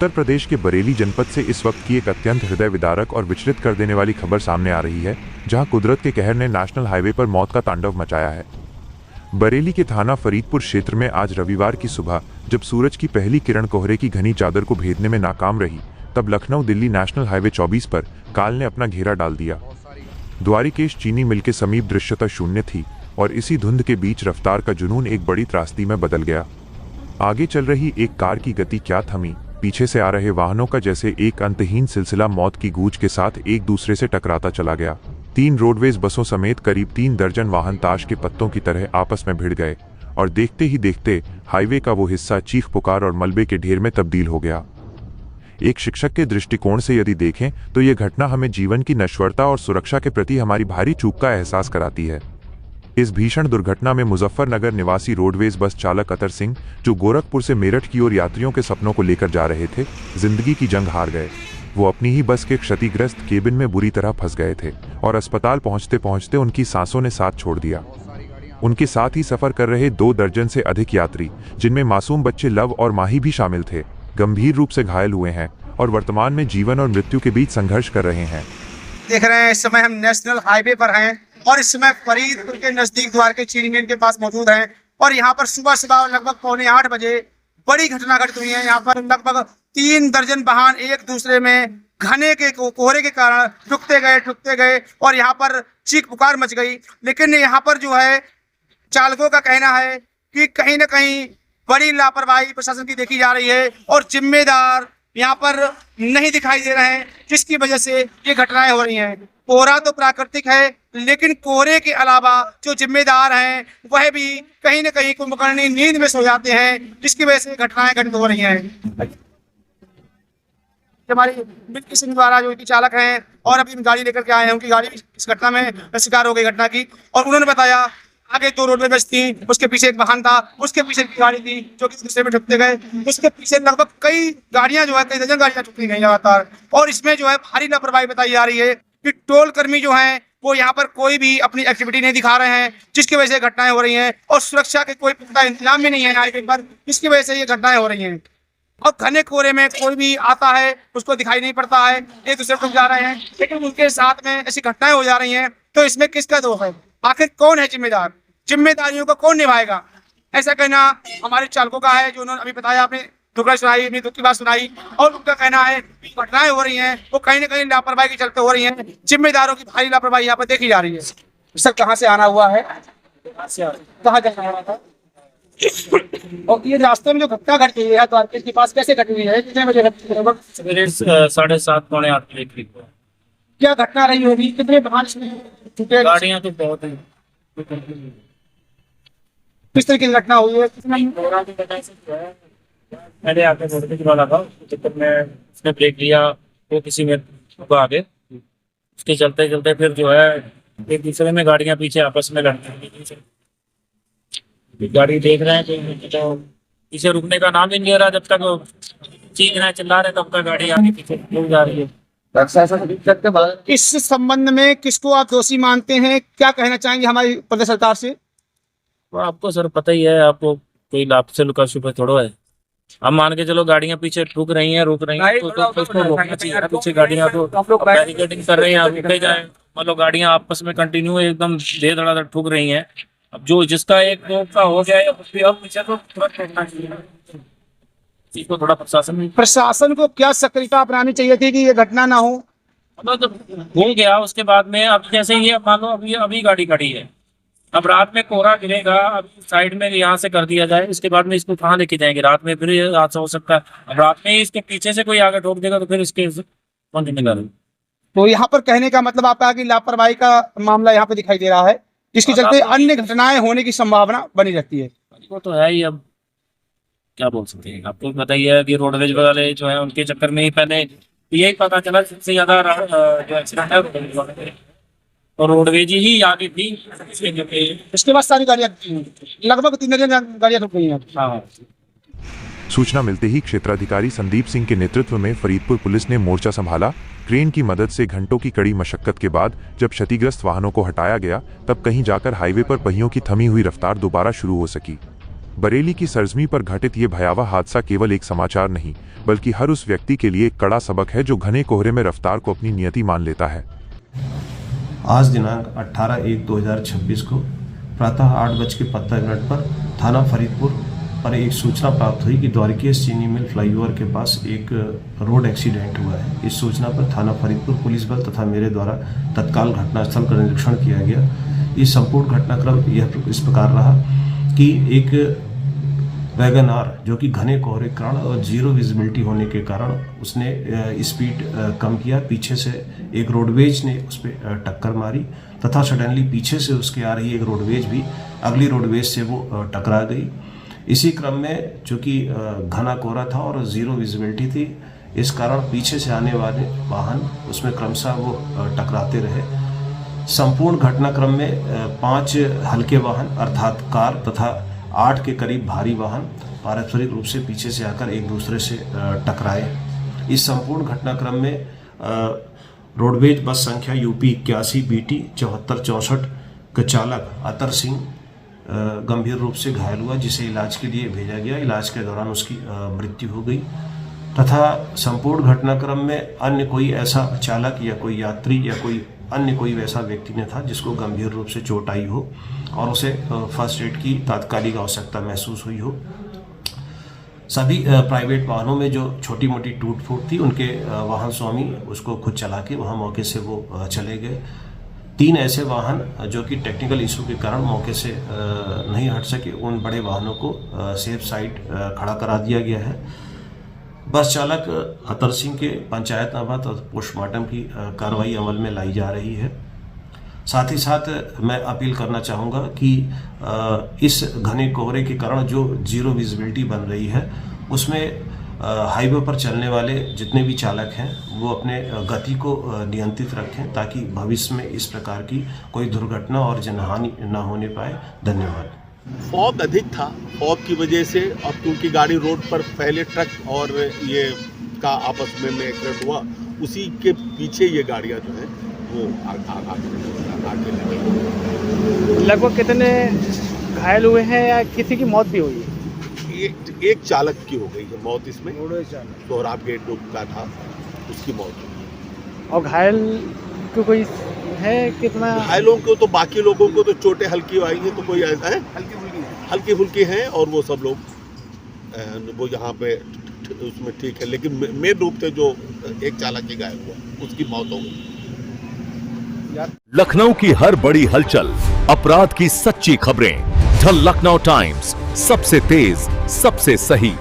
उत्तर प्रदेश के बरेली जनपद से इस वक्त की एक अत्यंत हृदय विदारक और विचलित कर देने वाली खबर सामने आ रही है, जहां कुदरत के कहर ने नेशनल हाईवे पर मौत का तांडव मचाया है। बरेली के थाना फरीदपुर क्षेत्र में आज रविवार की सुबह जब सूरज की पहली किरण कोहरे की घनी चादर को भेदने में नाकाम रही, तब लखनऊ दिल्ली नेशनल हाईवे 24 पर काल ने अपना घेरा डाल दिया। द्वारिकेश चीनी मिल के समीप दृश्यता शून्य थी और इसी धुंध के बीच रफ्तार का जुनून एक बड़ी त्रासदी में बदल गया। आगे चल रही एक कार की गति क्या थमी, पीछे से आ रहे वाहनों का जैसे एक अंतहीन सिलसिला मौत की गूंज के साथ एक दूसरे से टकराता चला गया। 3 रोडवेज बसों समेत करीब 3 दर्जन वाहन ताश के पत्तों की तरह आपस में भिड़ गए और देखते ही देखते हाईवे का वो हिस्सा चीख पुकार और मलबे के ढेर में तब्दील हो गया। एक शिक्षक के दृष्टिकोण से यदि देखें तो ये घटना हमें जीवन की नश्वरता और सुरक्षा के प्रति हमारी भारी चूक का एहसास कराती है। इस भीषण दुर्घटना में मुजफ्फरनगर निवासी रोडवेज बस चालक अतर सिंह, जो गोरखपुर से मेरठ की ओर यात्रियों के सपनों को लेकर जा रहे थे, जिंदगी की जंग हार गए। वो अपनी ही बस के क्षतिग्रस्त केबिन में बुरी तरह फंस गए थे और अस्पताल पहुंचते पहुंचते उनकी सांसों ने साथ छोड़ दिया। उनके साथ ही सफर कर रहे 2 दर्जन से अधिक यात्री, जिनमें मासूम बच्चे लव और माही भी शामिल थे, गंभीर रूप से घायल हुए हैं और वर्तमान में जीवन और मृत्यु के बीच संघर्ष कर रहे हैं। देख रहे हैं इस समय हम नेशनल हाईवे पर हैं और इस समय फरीदपुर के नजदीक द्वारकेश चीनी मिल के पास मौजूद हैं और यहाँ पर सुबह सुबह लगभग 7:45 बजे बड़ी घटना घटित हुई है। यहाँ पर लगभग 3 दर्जन वाहन एक दूसरे में घने के कोहरे के कारण ठुकते गए और यहाँ पर चीख पुकार मच गई। लेकिन यहाँ पर जो है चालकों का कहना है कि कहीं न कहीं बड़ी लापरवाही प्रशासन की देखी जा रही है और जिम्मेदार यहाँ पर नहीं दिखाई दे रहे हैं, जिसकी वजह से ये घटनाएं हो रही हैं। कोहरा तो प्राकृतिक है, लेकिन कोहरे के अलावा जो जिम्मेदार हैं वह भी कहीं न कहीं कुंभकर्णी नींद में सो जाते हैं, जिसकी वजह से घटनाएं घटित हो रही हैं। हमारी मित्र सिंह द्वारा जो कि चालक हैं और अभी गाड़ी लेकर के आए हैं, उनकी गाड़ी इस घटना में शिकार हो गई घटना की, और उन्होंने बताया आगे 2 रोडवे बस थी, उसके पीछे एक वाहन था, उसके पीछे की गाड़ी थी जो कि दूसरे में ठुकते गए, उसके पीछे लगभग कई गाड़ियां जो है कई दर्जन गाड़ियां ठुकती गई लगातार। और इसमें जो है भारी लापरवाही बताई जा रही है कि टोल कर्मी जो हैं वो यहाँ पर कोई भी अपनी एक्टिविटी नहीं दिखा रहे हैं, जिसकी वजह से घटनाएं हो रही हैं और सुरक्षा के कोई पुख्ता इंतजाम भी नहीं है हाईवे पर, जिसकी वजह से ये घटनाएं हो रही हैं। और घने कोहरे में कोई भी आता है उसको दिखाई नहीं पड़ता है, एक दूसरे को जा रहे हैं, लेकिन उनके साथ में ऐसी घटनाएं हो जा रही हैं। तो इसमें किसका दोष है? आखिर कौन है जिम्मेदार? जिम्मेदारियों को कौन निभाएगा? ऐसा कहना हमारे चालकों का है, जो उन्होंने अभी बताया, आपने दुखड़ा सुनाई, अपनी दुख की बात सुनाई, और उनका कहना है घटनाएं हो रही हैं वो कहीं न कहीं लापरवाही के चलते हो रही हैं। जिम्मेदारों की भारी लापरवाही यहाँ पर देखी जा रही है। सर कहाँ से आना हुआ है, कहाँ जाना था? और ये रास्ते में जो घटना घट गई है द्वारकेश के पास, कैसे घटी हुई है? कितने बजे घटी? 7:30 पौने 8 बजे करीब। क्या घटना रही होगी? कितने वाहन छूटे? गाड़ियाँ तो बहुत हैं। किस तरह की घटना हुई है? मैंने आके रोड वाला था, चक्कर में उसने ब्रेक लिया, वो किसी में आगे, उसके चलते चलते फिर जो है एक दूसरे में गाड़ियां पीछे आपस में लड़ती, गाड़ी देख रहे हैं तो पीछे रुकने का नाम ही नहीं ले रहा। जब तक चीख रहे चिल्ला रहे तब तक गाड़ी आगे पीछे रुक जा रही है। इस संबंध में किसको आप दोषी मानते हैं? क्या कहना चाहेंगे हमारी प्रदेश सरकार से? तो आपको सर पता ही है, आपको कोई लाभ से लुका छुपा थोड़ा है। अब मान के चलो गाड़ियां पीछे रुक रही हैं तो उसको रोकना चाहिए। पीछे गाड़ियां तो बैरिकेडिंग कर रही हैं, आप रुके जाए, मतलब गाड़ियां आपस में कंटिन्यू एकदम दे धड़ाधड़ ठुक रही हैं। अब जो जिसका एक दो का हो गया है अब पीछे तो रोकना चाहिए। इसको थोड़ा प्रशासन को क्या सक्रियता अपनानी चाहिए थी कि ये घटना ना हो? मतलब हो गया उसके बाद में, अब जैसे ये मान लो अभी गाड़ी खड़ी है, अब रात में कोहरा गिरेगा, अब साइड में यहाँ से कर दिया जाए, इसके बाद में इसको कहाँ लेके जाएंगे? रात में फिर हादसा हो सकता है। अब रात में इसके पीछे से कोई आगे ठोक देगा तो फिर इसके कौन जिम्मेदार? तो यहाँ पर कहने का मतलब आपका कि लापरवाही का मामला यहाँ पे दिखाई दे रहा है, जिसके चलते अन्य घटनाएं होने की संभावना बनी रहती है। वो तो है ही, अब क्या बोल सकते हैं। आपको पता ही है कि रोडवेज वाले जो है उनके चक्कर में ही पहले यही पता चला सबसे ज्यादा जो एक्सीडेंट है और रोडवेज ही आगे थी। इसके बाद सारी गाड़ियां लगभग 3 दर्जन गाड़ियां रुक गई हैं। हाँ। सूचना मिलते ही क्षेत्राधिकारी संदीप सिंह के नेतृत्व में फरीदपुर पुलिस ने मोर्चा संभाला। क्रेन की मदद से घंटों की कड़ी मशक्कत के बाद जब क्षतिग्रस्त वाहनों को हटाया गया, तब कहीं जाकर हाईवे पर पहियों की थमी हुई रफ्तार दोबारा शुरू हो सकी। बरेली की सरजमी पर घटित ये भयावह हादसा केवल एक समाचार नहीं, बल्कि हर उस व्यक्ति के लिए एक कड़ा सबक है जो घने कोहरे में रफ्तार को अपनी नियति मान लेता है। आज दिनांक 18/1/2026 को प्रातः 8:15 पर थाना फरीदपुर पर एक सूचना प्राप्त हुई कि द्वारकीय चीनी मिल फ्लाईओवर के पास एक रोड एक्सीडेंट हुआ है। इस सूचना पर थाना फरीदपुर पुलिस बल तथा मेरे द्वारा तत्काल घटनास्थल का निरीक्षण किया गया। इस संपूर्ण घटनाक्रम यह इस प्रकार रहा कि एक वैगनार जो कि घने कोहरे के कारण और जीरो विजिबिलिटी होने के कारण उसने स्पीड कम किया। पीछे से एक रोडवेज ने उस पर टक्कर मारी तथा सडनली पीछे से उसके आ रही एक रोडवेज भी अगली रोडवेज से वो टकरा गई। इसी क्रम में चूँकि घना कोहरा था और जीरो विजिबिलिटी थी, इस कारण पीछे से आने वाले वाहन उसमें क्रमशः वो टकराते रहे। संपूर्ण घटनाक्रम में 5 हल्के वाहन अर्थात कार तथा 8 के करीब भारी वाहन पारस्परिक रूप से पीछे से आकर एक दूसरे से टकराए। इस संपूर्ण घटनाक्रम में रोडवेज बस संख्या UP 81 BT 7464 का चालक अतर सिंह गंभीर रूप से घायल हुआ, जिसे इलाज के लिए भेजा गया। इलाज के दौरान उसकी मृत्यु हो गई तथा संपूर्ण घटनाक्रम में अन्य कोई ऐसा चालक या कोई यात्री या कोई वैसा व्यक्ति न था जिसको गंभीर रूप से चोट आई हो और उसे फर्स्ट एड की तात्कालिक आवश्यकता महसूस हुई हो। सभी प्राइवेट वाहनों में जो छोटी मोटी टूट फूट थी, उनके वाहन स्वामी उसको खुद चला के वहाँ मौके से वो चले गए। 3 ऐसे वाहन जो कि टेक्निकल इशू के कारण मौके से नहीं हट सके, उन बड़े वाहनों को सेफ साइड खड़ा करा दिया गया है। बस चालक अतर सिंह के पंचायतनामा और पोस्टमार्टम की कार्रवाई अमल में लाई जा रही है। साथ ही साथ मैं अपील करना चाहूँगा कि इस घने कोहरे के कारण जो जीरो विजिबिलिटी बन रही है, उसमें हाईवे पर चलने वाले जितने भी चालक हैं वो अपने गति को नियंत्रित रखें ताकि भविष्य में इस प्रकार की कोई दुर्घटना और जनहानि न होने पाए। धन्यवाद। फॉग अधिक था, फॉग की वजह से अब क्योंकि गाड़ी रोड पर पहले ट्रक और ये का आपस में एक्सीडेंट हुआ, उसी के पीछे ये गाड़ियाँ जो हैं वो आगे लगी। लगभग कितने घायल हुए हैं या किसी की मौत भी हुई है? एक चालक की हो गई है मौत, इसमें सोहराब गेट का था, उसकी मौत हुई। और घायल को कोई है कितना? घायलों को तो बाकी लोगों को तो चोटें हल्की आई हैं, तो कोई ऐसा है हल्की फुल्की हैं और वो सब लोग वो यहाँ पे उसमें ठीक है, लेकिन मेन रूप से जो एक चालक की घायल हुआ उसकी मौत हो गई। लखनऊ की हर बड़ी हलचल, अपराध की सच्ची खबरें, द लखनऊ टाइम्स, सबसे तेज सबसे सही।